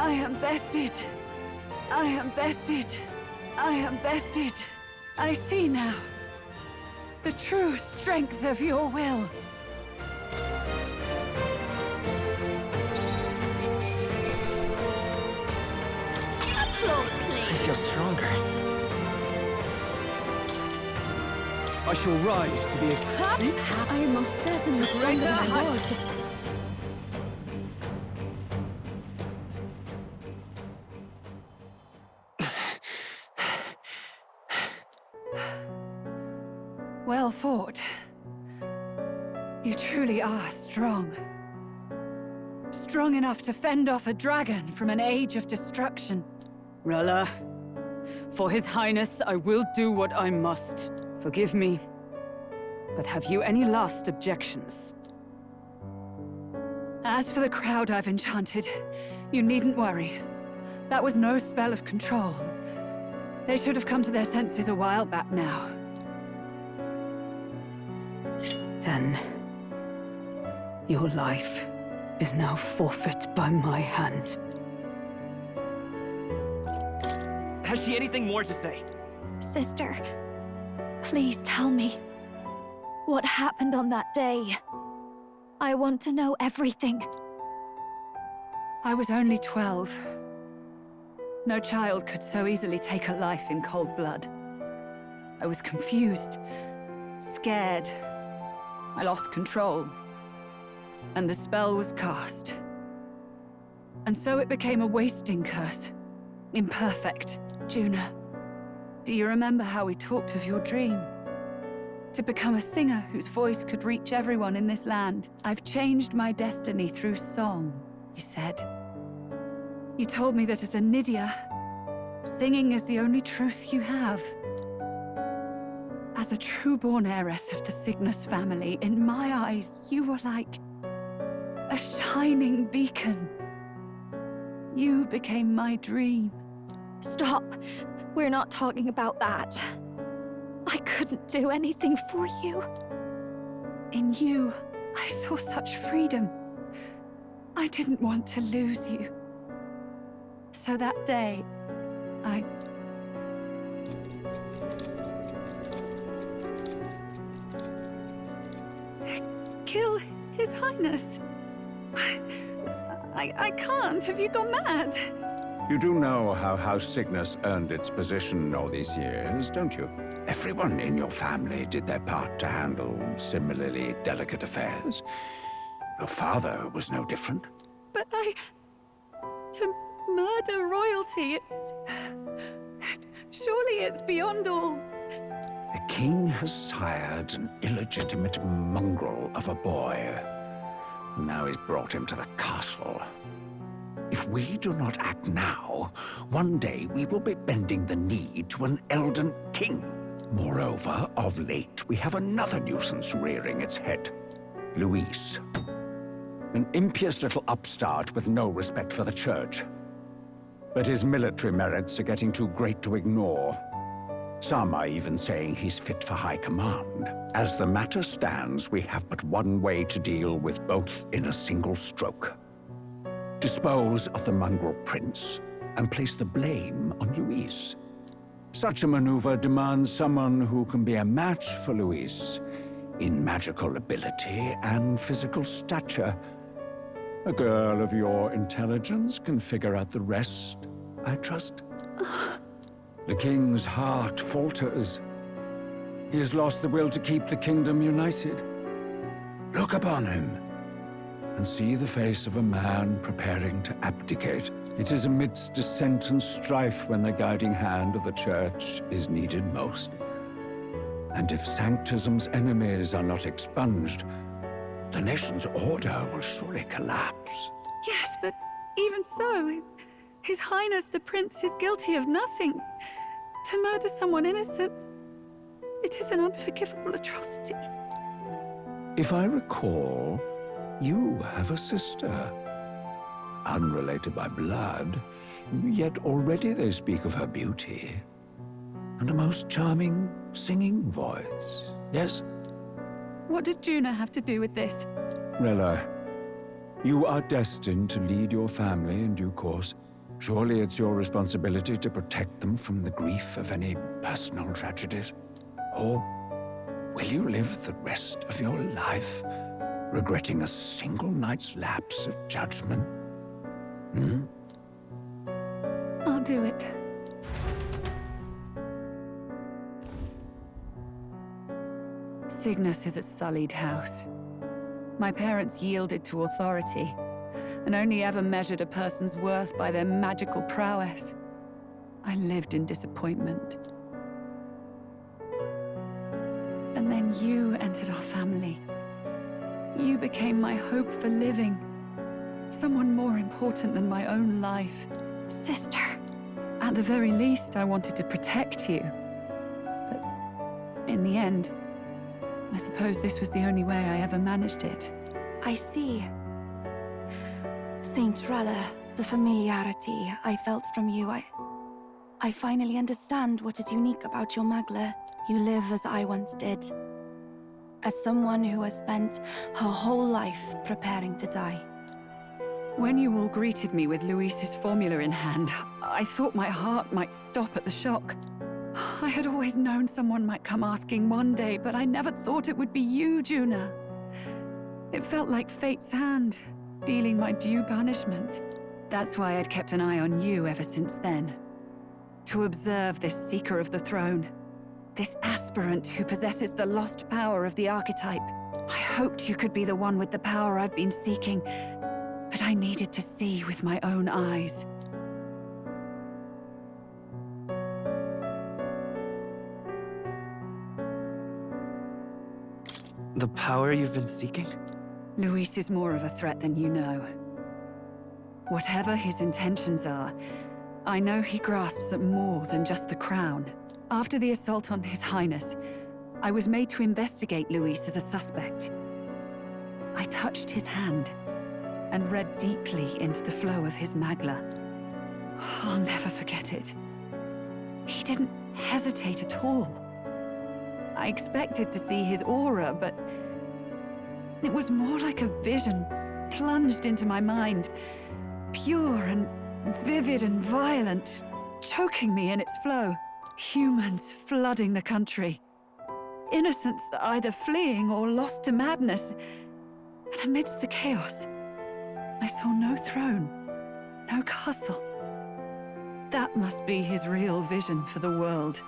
I am bested. I am bested. I am bested. I see now the true strength of your will. I feel stronger. I shall rise to be a... I am most certainly stronger than I was. Well fought. You truly are strong. Strong enough to fend off a dragon from an age of destruction. Rella, for His Highness, I will do what I must. Forgive me, but have you any last objections? As for the crowd I've enchanted, you needn't worry. That was no spell of control. They should have come to their senses a while back now. Then, your life is now forfeit by my hand. Has she anything more to say? Sister, please tell me. What happened on that day? I want to know everything. I was only 12. No child could so easily take a life in cold blood. I was confused, scared. I lost control. And the spell was cast. And so it became a wasting curse. Imperfect. Juna, do you remember how we talked of your dream? To become a singer whose voice could reach everyone in this land. I've changed my destiny through song, you said. You told me that as a Nydia, singing is the only truth you have. As a true-born heiress of the Cygnus family, in my eyes, you were like a shining beacon. You became my dream. Stop. We're not talking about that. I couldn't do anything for you. In you, I saw such freedom. I didn't want to lose you. So that day, I... kill His Highness. I can't. Have you gone mad? You do know how House Cygnus earned its position all these years, don't you? Everyone in your family did their part to handle similarly delicate affairs. Your father was no different. But to murder royalty, surely it's beyond all. The king has sired an illegitimate mongrel of a boy. Now he's brought him to the castle. If we do not act now, one day we will be bending the knee to an Elden king. Moreover, of late, we have another nuisance rearing its head. Luis. An impious little upstart with no respect for the church. But his military merits are getting too great to ignore. Some are even saying he's fit for high command. As the matter stands, we have but one way to deal with both in a single stroke. Dispose of the mongrel prince and place the blame on Luis. Such a maneuver demands someone who can be a match for Luis in magical ability and physical stature. A girl of your intelligence can figure out the rest, I trust. The king's heart falters. He has lost the will to keep the kingdom united. Look upon him and see the face of a man preparing to abdicate. It is amidst dissent and strife when the guiding hand of the church is needed most. And if Sanctism's enemies are not expunged, the nation's order will surely collapse. Yes, but even so, His Highness the Prince is guilty of nothing. To murder someone innocent, it is an unforgivable atrocity. If I recall, you have a sister. Unrelated by blood, yet already they speak of her beauty. And a most charming singing voice, yes? What does Juna have to do with this? Rella, you are destined to lead your family in due course. Surely it's your responsibility to protect them from the grief of any personal tragedies. Or will you live the rest of your life regretting a single night's lapse of judgment? I'll do it. Cygnus is a sullied house. My parents yielded to authority, and only ever measured a person's worth by their magical prowess. I lived in disappointment. And then you entered our family. You became my hope for living. Someone more important than my own life. Sister. At the very least, I wanted to protect you. But in the end, I suppose this was the only way I ever managed it. I see. Saint Rella, the familiarity I felt from you, I finally understand what is unique about your Magla. You live as I once did. As someone who has spent her whole life preparing to die. When you all greeted me with Luis's formula in hand, I thought my heart might stop at the shock. I had always known someone might come asking one day, but I never thought it would be you, Juna. It felt like fate's hand, dealing my due punishment. That's why I'd kept an eye on you ever since then. To observe this seeker of the throne. This aspirant who possesses the lost power of the archetype. I hoped you could be the one with the power I've been seeking, but I needed to see with my own eyes. The power you've been seeking? Luis is more of a threat than you know. Whatever his intentions are, I know he grasps at more than just the crown. After the assault on His Highness, I was made to investigate Luis as a suspect. I touched his hand and read deeply into the flow of his Magla. I'll never forget it. He didn't hesitate at all. I expected to see his aura, but it was more like a vision plunged into my mind, pure and vivid and violent, choking me in its flow. Humans flooding the country. Innocents either fleeing or lost to madness. And amidst the chaos, I saw no throne, no castle. That must be his real vision for the world.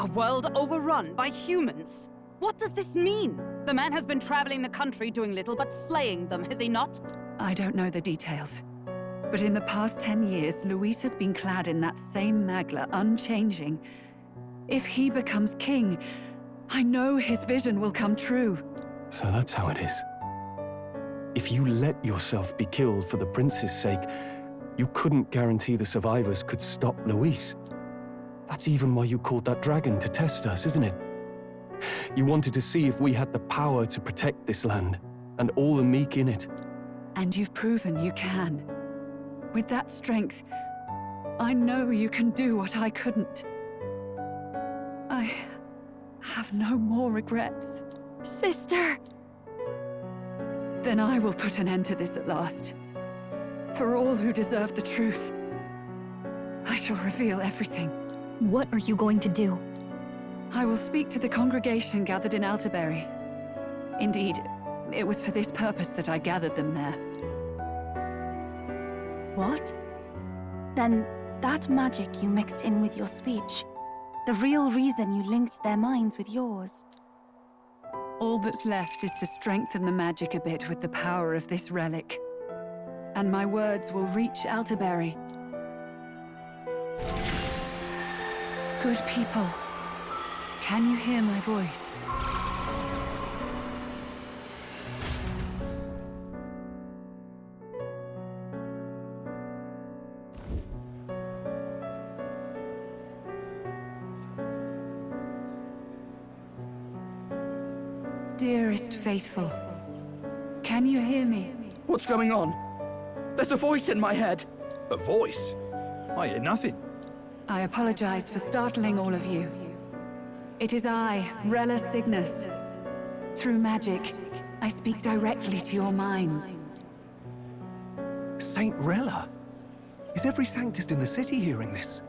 A world overrun by humans? What does this mean? The man has been traveling the country doing little but slaying them, has he not? I don't know the details. But in the past 10 years, Luis has been clad in that same Magla, unchanging. If he becomes king, I know his vision will come true. So that's how it is. If you let yourself be killed for the prince's sake, you couldn't guarantee the survivors could stop Luis. That's even why you called that dragon to test us, isn't it? You wanted to see if we had the power to protect this land, and all the meek in it. And you've proven you can. With that strength, I know you can do what I couldn't. I have no more regrets. Sister! Then I will put an end to this at last. For all who deserve the truth, I shall reveal everything. What are you going to do? I will speak to the congregation gathered in Alterbury. Indeed, it was for this purpose that I gathered them there. What? Then that magic you mixed in with your speech, the real reason you linked their minds with yours. All that's left is to strengthen the magic a bit with the power of this relic. And my words will reach Alterbury. Good people, can you hear my voice? Dearest faithful, can you hear me? What's going on? There's a voice in my head. A voice? I hear nothing. I apologize for startling all of you. It is I, Rella Cygnus. Through magic, I speak directly to your minds. Saint Rella? Is every Sanctist in the city hearing this?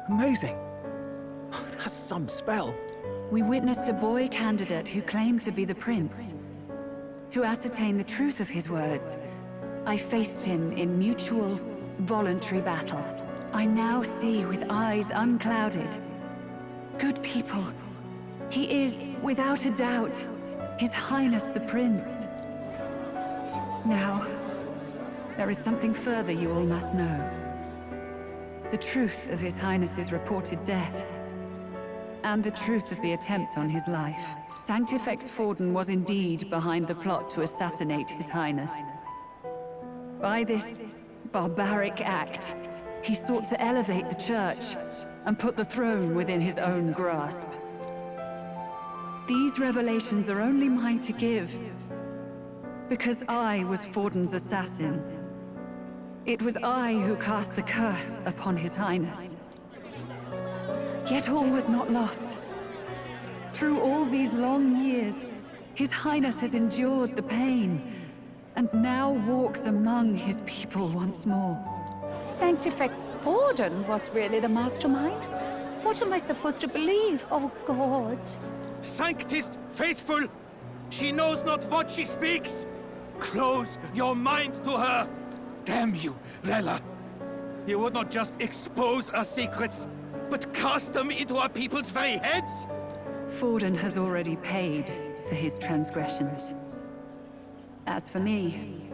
Amazing. Oh, that's some spell. We witnessed a boy candidate who claimed to be the prince. To ascertain the truth of his words, I faced him in mutual, voluntary battle. I now see with eyes unclouded. Good people. He is, without a doubt, His Highness the Prince. Now, there is something further you all must know. The truth of His Highness's reported death, and the truth of the attempt on his life. Sanctifex Forden was indeed behind the plot to assassinate His Highness. By this barbaric act, he sought to elevate the Church and put the throne within his own grasp. These revelations are only mine to give, because I was Forden's assassin. It was I who cast the curse upon His Highness. Yet all was not lost. Through all these long years, His Highness has endured the pain, and now walks among his people once more. Sanctifex Forden was really the mastermind? What am I supposed to believe? Oh, God. Sanctist faithful! She knows not what she speaks! Close your mind to her! Damn you, Rella! You would not just expose our secrets, but cast them into our people's very heads? Forden has already paid for his transgressions. As for me,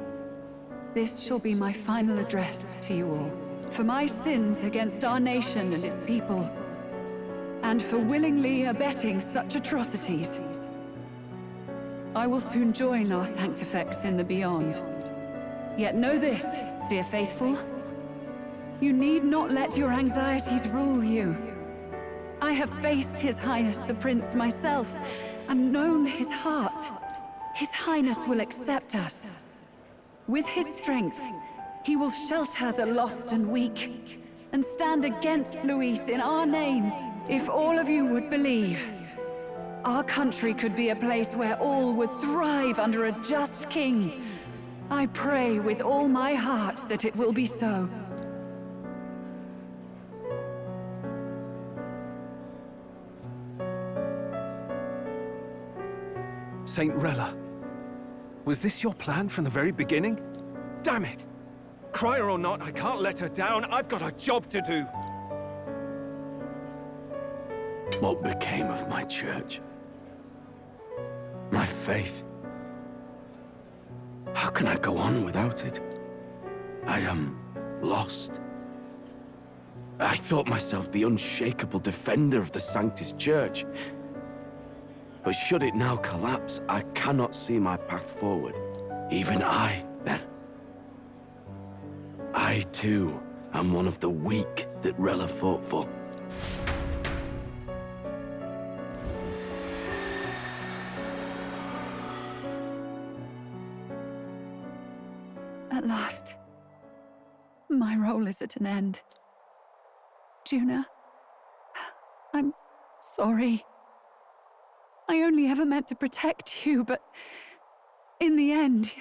this shall be my final address to you all. For my sins against our nation and its people, and for willingly abetting such atrocities, I will soon join our Sanctifex in the beyond. Yet know this, dear faithful. You need not let your anxieties rule you. I have faced His Highness the Prince myself, and known his heart. His Highness will accept us. With his strength, he will shelter the lost and weak, and stand against Luis in our names. If all of you would believe, our country could be a place where all would thrive under a just king. I pray with all my heart that it will be so. Saint Rella, was this your plan from the very beginning? Damn it! Crier or not, I can't let her down. I've got a job to do. What became of my church? My faith? How can I go on without it? I am lost. I thought myself the unshakable defender of the Sanctist Church. But should it now collapse, I cannot see my path forward. Even I, then. I, too, am one of the weak that Rella fought for. At last, my role is at an end. Juna, I'm sorry. I only ever meant to protect you, but in the end,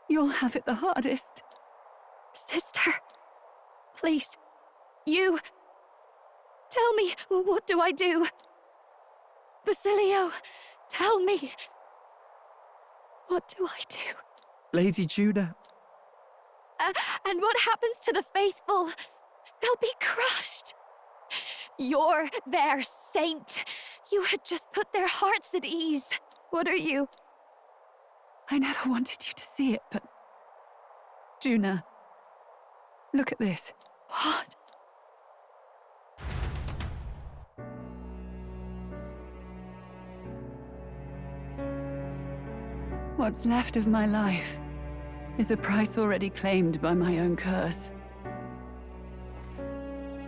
you'll have it the hardest. Sister, please, you... Tell me, what do I do? Basilio, tell me. What do I do? Lady Juna. And what happens to the faithful? They'll be crushed. You're their saint. You had just put their hearts at ease. What are you? I never wanted you to see it, but... Juna, look at this. What? What's left of my life is a price already claimed by my own curse.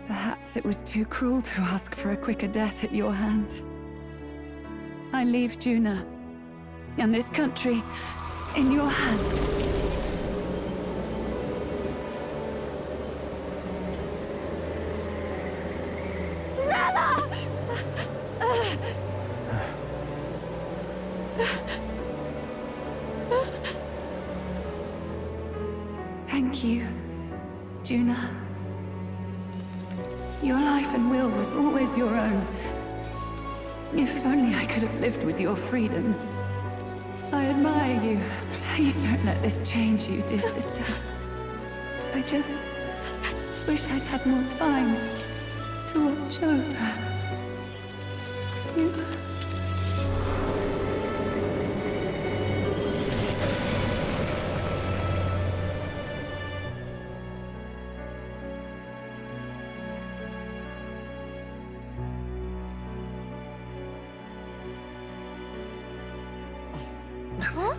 Perhaps it was too cruel to ask for a quicker death at your hands. I leave Juna and this country in your hands. Rella! Thank you, Juna, your life and will was always your own. If only I could have lived with your freedom. I admire you. Please don't let this change you, dear sister. I just wish I'd had more time to watch over you. Huh?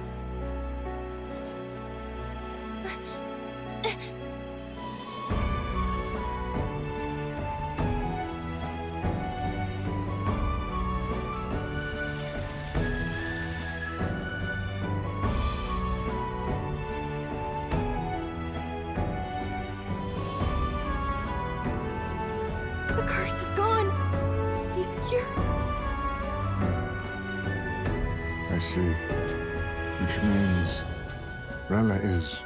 The curse is gone. He's cured. I see. Which means Rella is...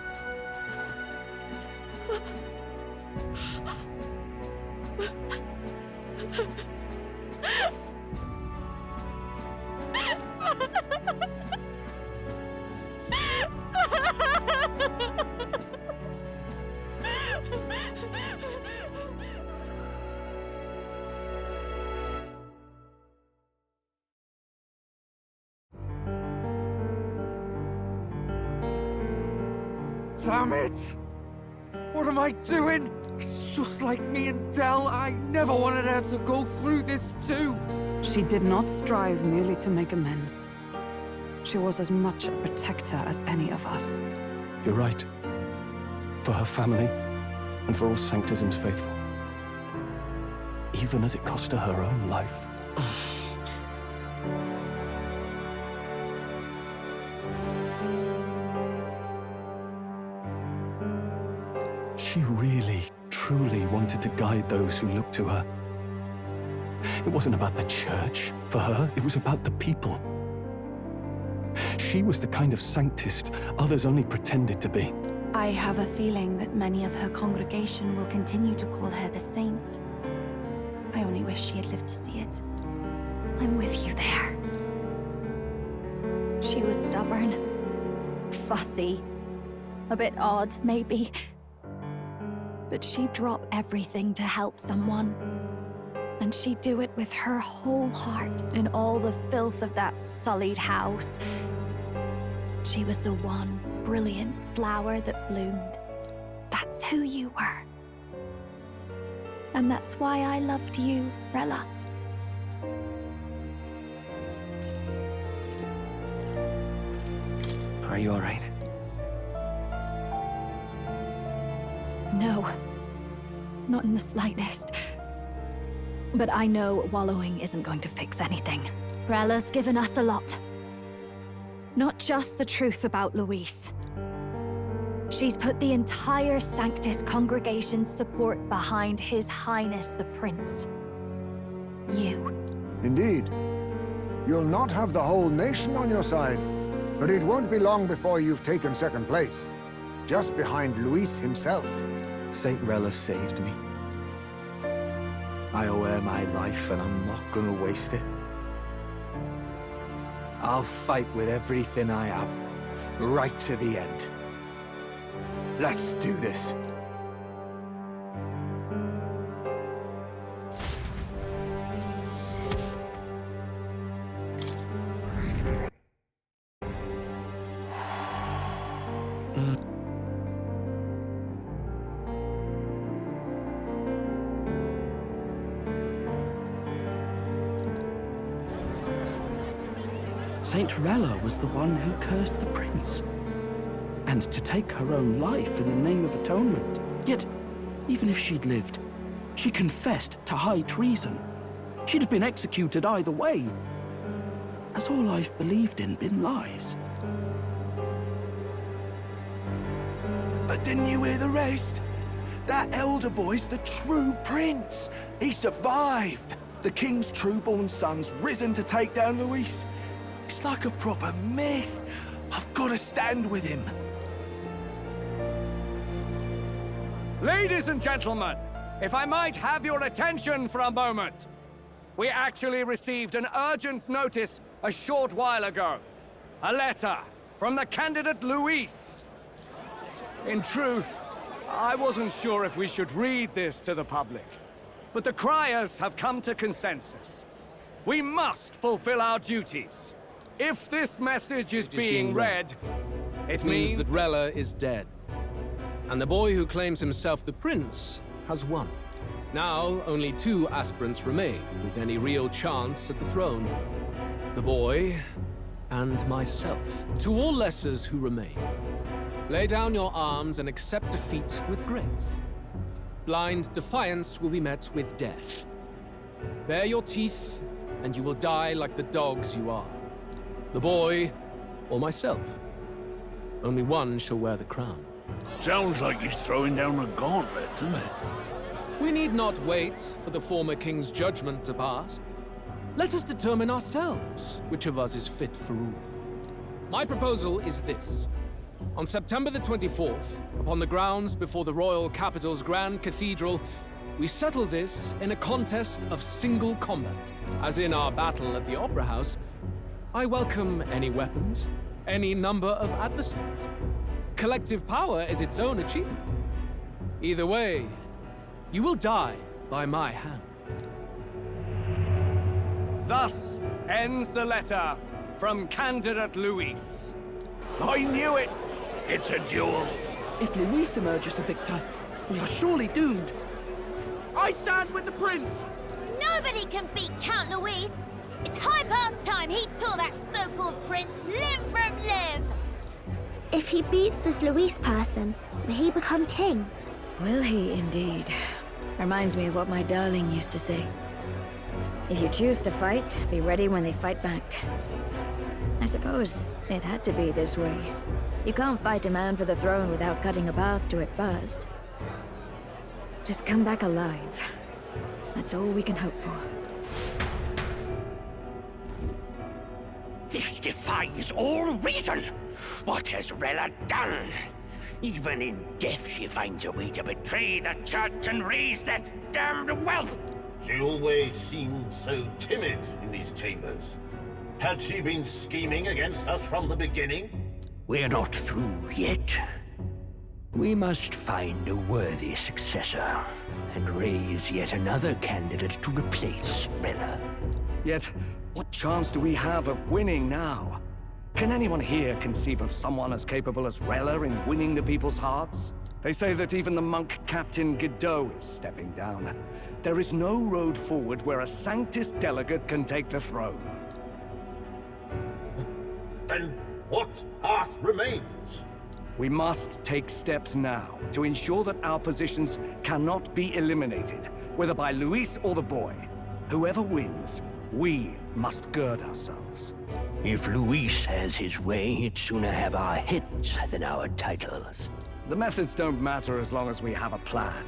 Damn it! What am I doing? It's just like me and Del. I never wanted her to go through this too. She did not strive merely to make amends. She was as much a protector as any of us. You're right. For her family, and for all Sanctism's faithful. Even as it cost her her own life. She really, truly wanted to guide those who looked to her. It wasn't about the church, for her, it was about the people. She was the kind of Sanctist others only pretended to be. I have a feeling that many of her congregation will continue to call her the saint. I only wish she had lived to see it. I'm with you there. She was stubborn, fussy, a bit odd, maybe. But she'd drop everything to help someone. And she'd do it with her whole heart in all the filth of that sullied house. She was the one brilliant flower that bloomed. That's who you were. And that's why I loved you, Rella. Are you all right? No. Not in the slightest. But I know wallowing isn't going to fix anything. Rella's given us a lot. Not just the truth about Luis. She's put the entire Sanctus congregation's support behind His Highness the Prince. You. Indeed. You'll not have the whole nation on your side, but it won't be long before you've taken second place. Just behind Luis himself. Saint Rella saved me. I owe her my life, and I'm not gonna waste it. I'll fight with everything I have, right to the end. Let's do this. Saint Rella was the one who cursed the prince. And to take her own life in the name of atonement. Yet, even if she'd lived, she confessed to high treason. She'd have been executed either way. Has all I've believed in been lies? But didn't you hear the rest? That elder boy's the true prince. He survived. The king's true-born son's risen to take down Luis. It's like a proper myth. I've got to stand with him. Ladies and gentlemen, if I might have your attention for a moment. We actually received an urgent notice a short while ago. A letter from the candidate Luis. In truth, I wasn't sure if we should read this to the public, but the criers have come to consensus. We must fulfill our duties. If this message is being read, it means that Rella is dead. And the boy who claims himself the prince has won. Now, only 2 aspirants remain with any real chance at the throne. The boy and myself. To all lessers who remain, lay down your arms and accept defeat with grace. Blind defiance will be met with death. Bare your teeth, and you will die like the dogs you are. The boy, or myself. Only one shall wear the crown. Sounds like he's throwing down a gauntlet, doesn't it? We need not wait for the former king's judgment to pass. Let us determine ourselves which of us is fit for rule. My proposal is this. On September the 24th, upon the grounds before the royal capital's Grand Cathedral, we settle this in a contest of single combat. As in our battle at the Opera House, I welcome any weapons, any number of adversaries. Collective power is its own achievement. Either way, you will die by my hand. Thus ends the letter from candidate Luis. I knew it! It's a duel. If Luis emerges the victor, we are surely doomed. I stand with the prince! Nobody can beat Count Luis! It's high past time he tore that so-called prince limb from limb! If he beats this Luis person, will he become king? Will he indeed? Reminds me of what my darling used to say. If you choose to fight, be ready when they fight back. I suppose it had to be this way. You can't fight a man for the throne without cutting a path to it first. Just come back alive. That's all we can hope for. This defies all reason. What has Rella done? Even in death she finds a way to betray the church and raise that damned wealth. She always seemed so timid in these chambers. Had she been scheming against us from the beginning? We're not through yet. We must find a worthy successor and raise yet another candidate to replace Rella. Yet, what chance do we have of winning now? Can anyone here conceive of someone as capable as Rella in winning the people's hearts? They say that even the monk Captain Godot is stepping down. There is no road forward where a Sanctus delegate can take the throne. Then what path remains? We must take steps now to ensure that our positions cannot be eliminated, whether by Luis or the boy. Whoever wins, we must gird ourselves. If Luis has his way, he'd sooner have our heads than our titles. The methods don't matter as long as we have a plan.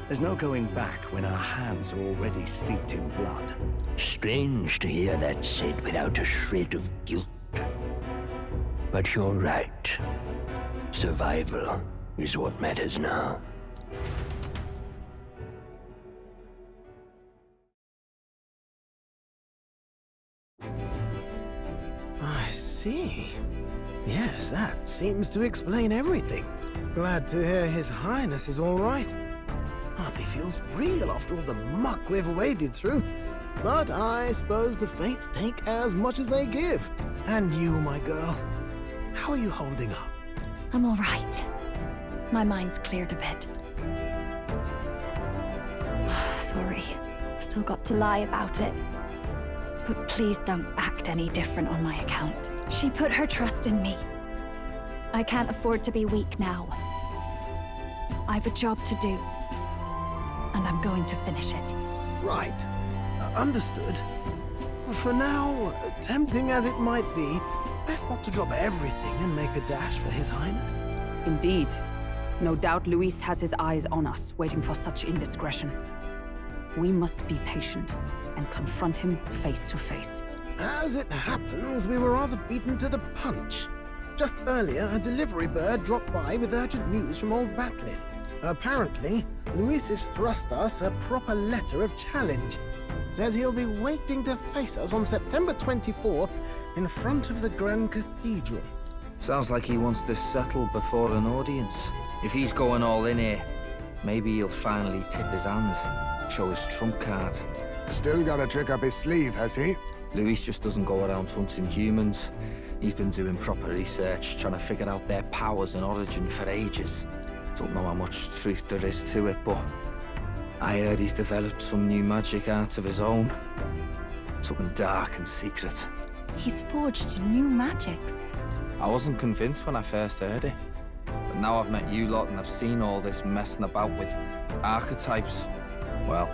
There's no going back when our hands are already steeped in blood. Strange to hear that said without a shred of guilt. But you're right. Survival is what matters now. I see. Yes, that seems to explain everything. Glad to hear His Highness is all right. Hardly feels real after all the muck we've waded through. But I suppose the fates take as much as they give. And you, my girl, how are you holding up? I'm all right. My mind's cleared a bit. Sorry. Still got to lie about it. But please don't act any different on my account. She put her trust in me. I can't afford to be weak now. I've a job to do. And I'm going to finish it. Right. Understood. For now, tempting as it might be, best not to drop everything and make a dash for His Highness. Indeed. No doubt Luis has his eyes on us, waiting for such indiscretion. We must be patient and confront him face to face. As it happens, we were rather beaten to the punch. Just earlier, a delivery bird dropped by with urgent news from old Batlin. Apparently, Luis has thrust us a proper letter of challenge. Says he'll be waiting to face us on September 24th in front of the Grand Cathedral. Sounds like he wants this settled before an audience. If he's going all in here, maybe he'll finally tip his hand, show his trump card. Still got a trick up his sleeve, has he? Luis just doesn't go around hunting humans. He's been doing proper research, trying to figure out their powers and origin for ages. Don't know how much truth there is to it, but I heard he's developed some new magic art of his own. Something dark and secret. He's forged new magics. I wasn't convinced when I first heard it. But now I've met you lot and I've seen all this messing about with archetypes. Well,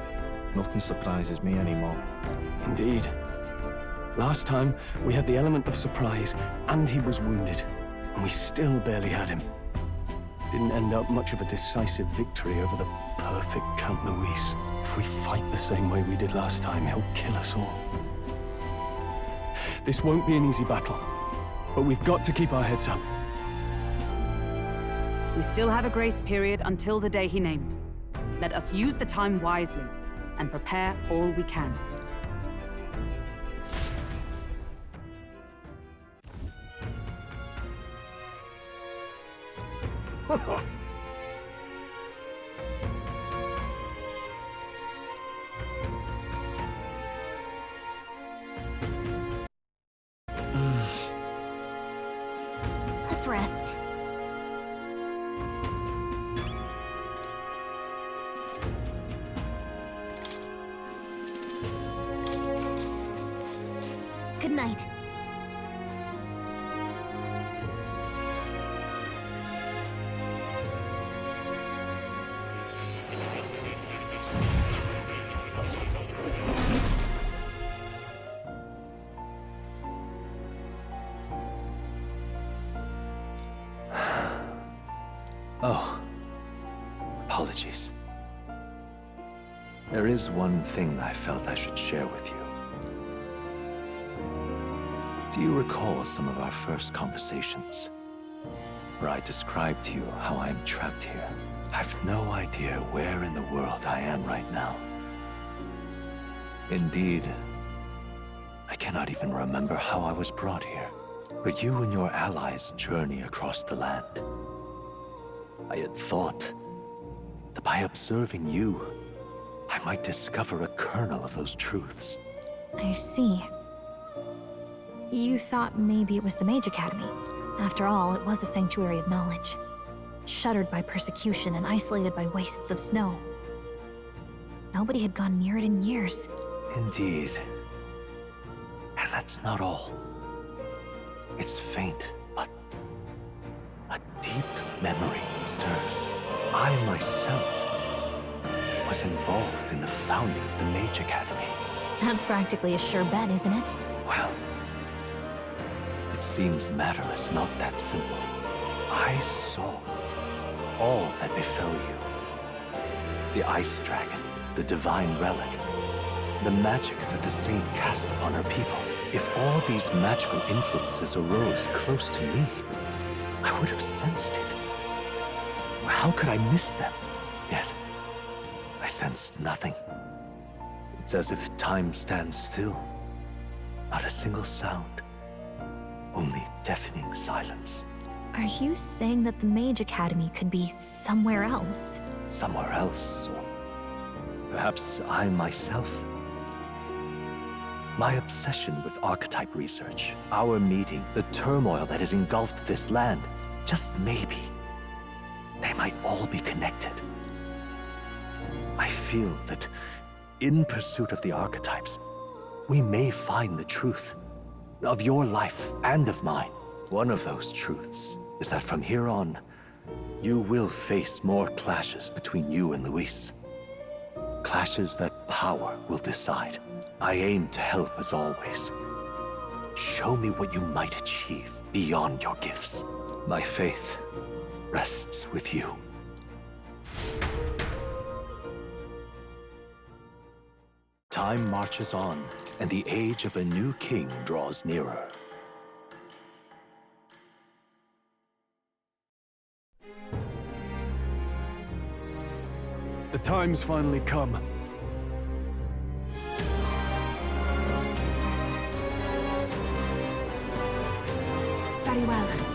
nothing surprises me anymore. Indeed. Last time, we had the element of surprise, and he was wounded. And we still barely had him. Didn't end up much of a decisive victory over the perfect Count Luis. If we fight the same way we did last time, he'll kill us all. This won't be an easy battle, but we've got to keep our heads up. We still have a grace period until the day he named. Let us use the time wisely and prepare all we can. Let's rest. Good night. Oh, apologies. There is one thing I felt I should share with you. Do you recall some of our first conversations, where I described to you how I am trapped here? I've no idea where in the world I am right now. Indeed, I cannot even remember how I was brought here. But you and your allies journey across the land. I had thought that by observing you, I might discover a kernel of those truths. I see. You thought maybe it was the Mage Academy. After all, it was a sanctuary of knowledge. Shuttered by persecution and isolated by wastes of snow. Nobody had gone near it in years. Indeed. And that's not all. It's faint, but a deep memory stirs. I myself was involved in the founding of the Mage Academy. That's practically a sure bet, isn't it? Well, it seems the matter is not that simple. I saw all that befell you. The Ice Dragon, the Divine Relic, the magic that the Saint cast upon her people. If all these magical influences arose close to me, I would have sensed it. How could I miss them? Yet, I sensed nothing. It's as if time stands still. Not a single sound. Only deafening silence. Are you saying that the Mage Academy could be somewhere else? Somewhere else, or perhaps I myself? My obsession with archetype research, our meeting, the turmoil that has engulfed this land, just maybe, they might all be connected. I feel that in pursuit of the archetypes, we may find the truth of your life and of mine. One of those truths is that from here on, you will face more clashes between you and Luis. Clashes that power will decide. I aim to help as always. Show me what you might achieve beyond your gifts. My faith rests with you. Time marches on, and the age of a new king draws nearer. The time's finally come. Very well.